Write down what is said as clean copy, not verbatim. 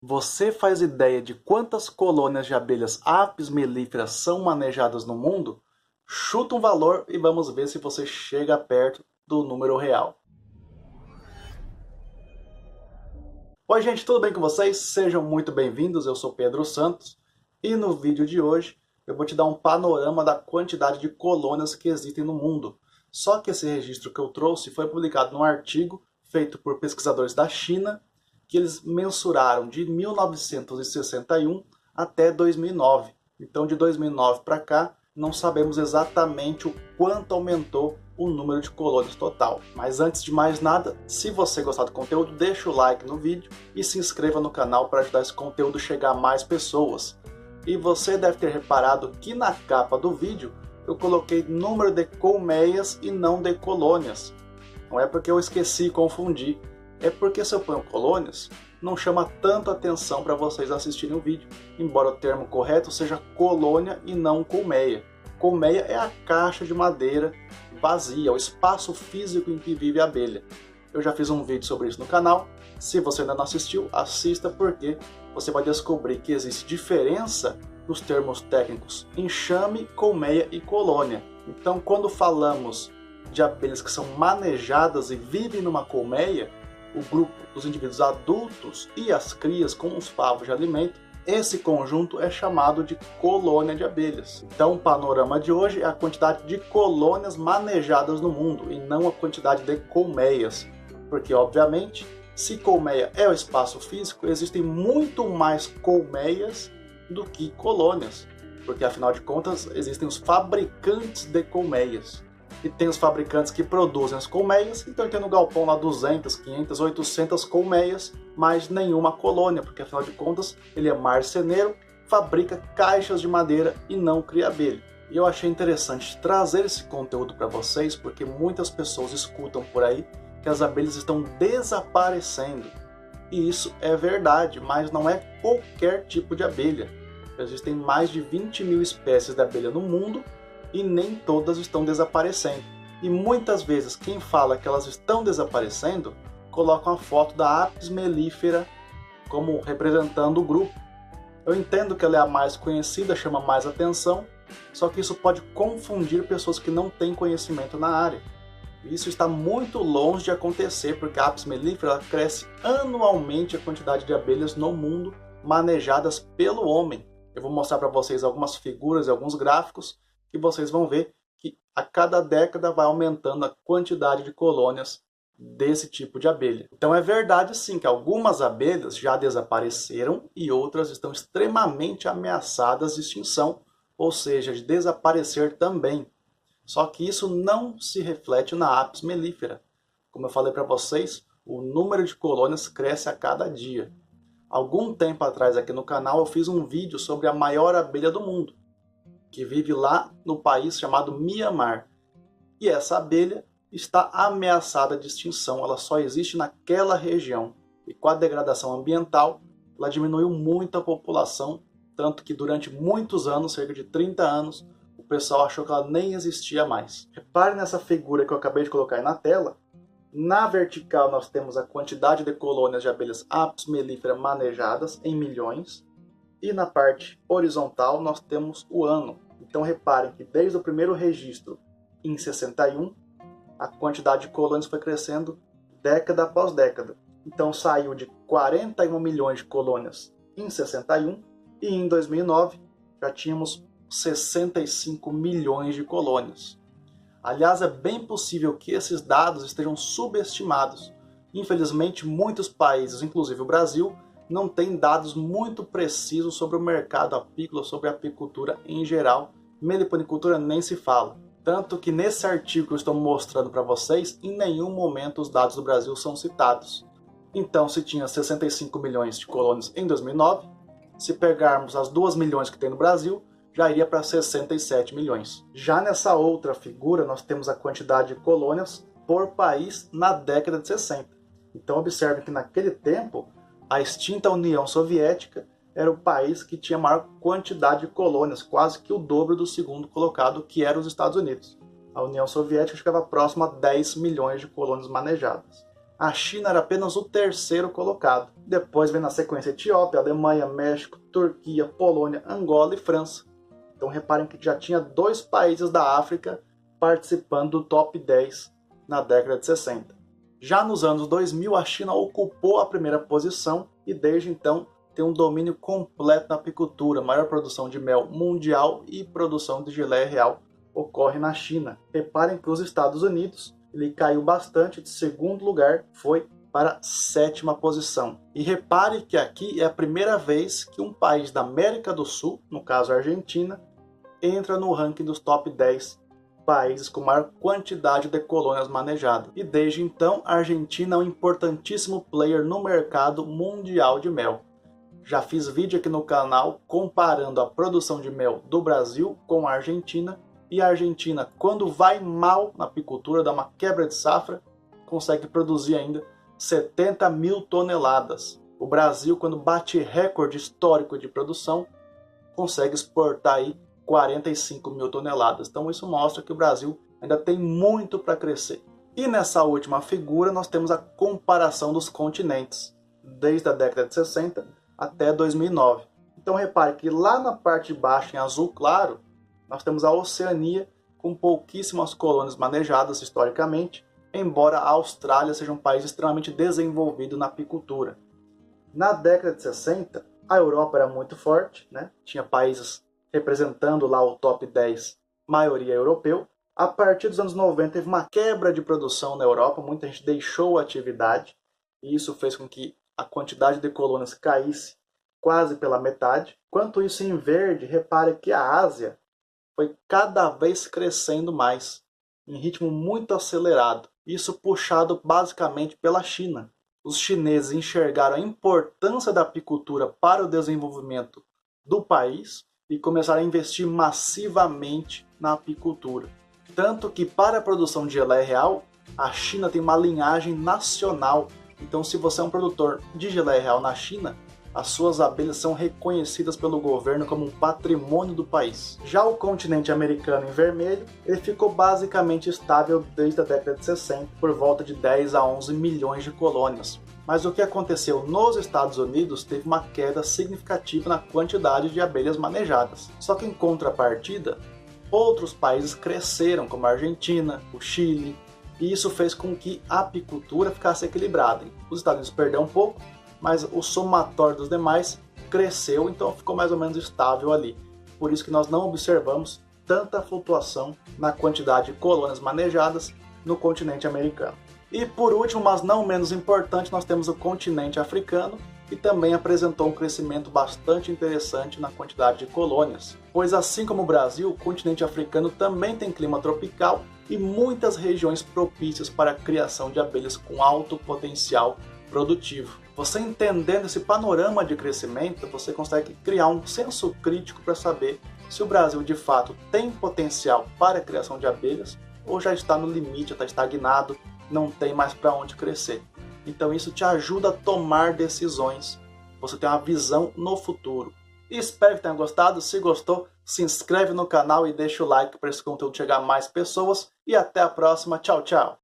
Você faz ideia de quantas colônias de abelhas apis mellifera são manejadas no mundo? Chuta um valor e vamos ver se você chega perto do número real. Oi gente, tudo bem com vocês? Sejam muito bem-vindos, eu sou Pedro Santos e no vídeo de hoje eu vou te dar um panorama da quantidade de colônias que existem no mundo. Só que esse registro que eu trouxe foi publicado num artigo feito por pesquisadores da China, que eles mensuraram de 1961 até 2009. Então, de 2009 para cá, não sabemos exatamente o quanto aumentou o número de colônias total. Mas antes de mais nada, se você gostar do conteúdo, deixa o like no vídeo e se inscreva no canal para ajudar esse conteúdo a chegar a mais pessoas. E você deve ter reparado que na capa do vídeo eu coloquei número de colmeias e não de colônias. Não é porque eu esqueci e confundi, é porque se eu ponho colônias, não chama tanto atenção para vocês assistirem o vídeo, embora o termo correto seja colônia e não colmeia. Colmeia é a caixa de madeira vazia, o espaço físico em que vive a abelha. Eu já fiz um vídeo sobre isso no canal, se você ainda não assistiu, assista porque você vai descobrir que existe diferença nos termos técnicos enxame, colmeia e colônia. Então, quando falamos de abelhas que são manejadas e vivem numa colmeia, o grupo dos indivíduos adultos e as crias com os favos de alimento, esse conjunto é chamado de colônia de abelhas. Então, o panorama de hoje é a quantidade de colônias manejadas no mundo e não a quantidade de colmeias, porque, obviamente, se colmeia é o espaço físico, existem muito mais colmeias do que colônias, porque afinal de contas existem os fabricantes de colmeias. E tem os fabricantes que produzem as colmeias, então tem no galpão lá 200, 500, 800 colmeias, mas nenhuma colônia, porque afinal de contas ele é marceneiro, fabrica caixas de madeira e não cria abelha. E eu achei interessante trazer esse conteúdo para vocês, porque muitas pessoas escutam por aí que as abelhas estão desaparecendo. E isso é verdade, mas não é qualquer tipo de abelha. Existem mais de 20 mil espécies de abelha no mundo e nem todas estão desaparecendo. E muitas vezes quem fala que elas estão desaparecendo coloca uma foto da apis mellifera como representando o grupo. Eu entendo que ela é a mais conhecida, chama mais atenção, só que isso pode confundir pessoas que não têm conhecimento na área. Isso está muito longe de acontecer, porque a apis mellifera cresce anualmente a quantidade de abelhas no mundo manejadas pelo homem. Eu vou mostrar para vocês algumas figuras e alguns gráficos que vocês vão ver que a cada década vai aumentando a quantidade de colônias desse tipo de abelha. Então é verdade sim que algumas abelhas já desapareceram e outras estão extremamente ameaçadas de extinção, ou seja, de desaparecer também. Só que isso não se reflete na apis mellifera. Como eu falei para vocês, o número de colônias cresce a cada dia. Algum tempo atrás aqui no canal eu fiz um vídeo sobre a maior abelha do mundo, que vive lá no país chamado Mianmar. E essa abelha está ameaçada de extinção, ela só existe naquela região. E com a degradação ambiental, ela diminuiu muito a população, tanto que durante muitos anos, cerca de 30 anos, o pessoal achou que ela nem existia mais. Repare nessa figura que eu acabei de colocar aí na tela. Na vertical nós temos a quantidade de colônias de abelhas apis mellifera manejadas em milhões. E na parte horizontal nós temos o ano. Então reparem que desde o primeiro registro, em 61, a quantidade de colônias foi crescendo década após década. Então saiu de 41 milhões de colônias em 61 e em 2009 já tínhamos 65 milhões de colônias. Aliás, é bem possível que esses dados estejam subestimados. Infelizmente, muitos países, inclusive o Brasil, não tem dados muito precisos sobre o mercado apícola, sobre a apicultura em geral. Meliponicultura nem se fala. Tanto que nesse artigo que eu estou mostrando para vocês, em nenhum momento os dados do Brasil são citados. Então, se tinha 65 milhões de colônias em 2009, se pegarmos as 2 milhões que tem no Brasil, já iria para 67 milhões. Já nessa outra figura, nós temos a quantidade de colônias por país na década de 60. Então, observe que naquele tempo, a extinta União Soviética era o país que tinha maior quantidade de colônias, quase que o dobro do segundo colocado, que era os Estados Unidos. A União Soviética ficava próxima a 10 milhões de colônias manejadas. A China era apenas o terceiro colocado. Depois vem na sequência Etiópia, Alemanha, México, Turquia, Polônia, Angola e França. Então reparem que já tinha 2 países da África participando do top 10 na década de 60. Já nos anos 2000, a China ocupou a primeira posição e desde então tem um domínio completo na apicultura. A maior produção de mel mundial e produção de geleia real ocorre na China. Reparem que os Estados Unidos ele caiu bastante, de segundo lugar foi para a 7ª posição. E repare que aqui é a primeira vez que um país da América do Sul, no caso a Argentina, entra no ranking dos top 10 países com maior quantidade de colônias manejadas. E desde então, a Argentina é um importantíssimo player no mercado mundial de mel. Já fiz vídeo aqui no canal comparando a produção de mel do Brasil com a Argentina. E a Argentina, quando vai mal na apicultura, dá uma quebra de safra, consegue produzir ainda 70 mil toneladas. O Brasil, quando bate recorde histórico de produção, consegue exportar aí 45 mil toneladas. Então isso mostra que o Brasil ainda tem muito para crescer. E nessa última figura nós temos a comparação dos continentes, desde a década de 60 até 2009. Então repare que lá na parte de baixo, em azul claro, nós temos a Oceania, com pouquíssimas colônias manejadas historicamente, embora a Austrália seja um país extremamente desenvolvido na apicultura. Na década de 60, a Europa era muito forte, né? Tinha países representando lá o top 10, maioria europeu. A partir dos anos 90 teve uma quebra de produção na Europa, muita gente deixou a atividade, e isso fez com que a quantidade de colônias caísse quase pela metade. Enquanto isso, em verde, repare que a Ásia foi cada vez crescendo mais, em ritmo muito acelerado. Isso puxado basicamente pela China. Os chineses enxergaram a importância da apicultura para o desenvolvimento do país e começaram a investir massivamente na apicultura. Tanto que para a produção de geleia real, a China tem uma linhagem nacional. Então se você é um produtor de geleia real na China, as suas abelhas são reconhecidas pelo governo como um patrimônio do país. Já o continente americano em vermelho, ele ficou basicamente estável desde a década de 60, por volta de 10 a 11 milhões de colônias. Mas o que aconteceu nos Estados Unidos teve uma queda significativa na quantidade de abelhas manejadas. Só que em contrapartida, outros países cresceram, como a Argentina, o Chile, e isso fez com que a apicultura ficasse equilibrada. Os Estados Unidos perderam um pouco, mas o somatório dos demais cresceu, então ficou mais ou menos estável ali. Por isso que nós não observamos tanta flutuação na quantidade de colônias manejadas no continente americano. E por último, mas não menos importante, nós temos o continente africano, que também apresentou um crescimento bastante interessante na quantidade de colônias. Pois assim como o Brasil, o continente africano também tem clima tropical e muitas regiões propícias para a criação de abelhas com alto potencial produtivo. Você entendendo esse panorama de crescimento, você consegue criar um senso crítico para saber se o Brasil de fato tem potencial para a criação de abelhas ou já está no limite, está estagnado, não tem mais para onde crescer. Então isso te ajuda a tomar decisões, você tem uma visão no futuro. E espero que tenha gostado. Se gostou, se inscreve no canal e deixa o like para esse conteúdo chegar a mais pessoas. E até a próxima. Tchau, tchau!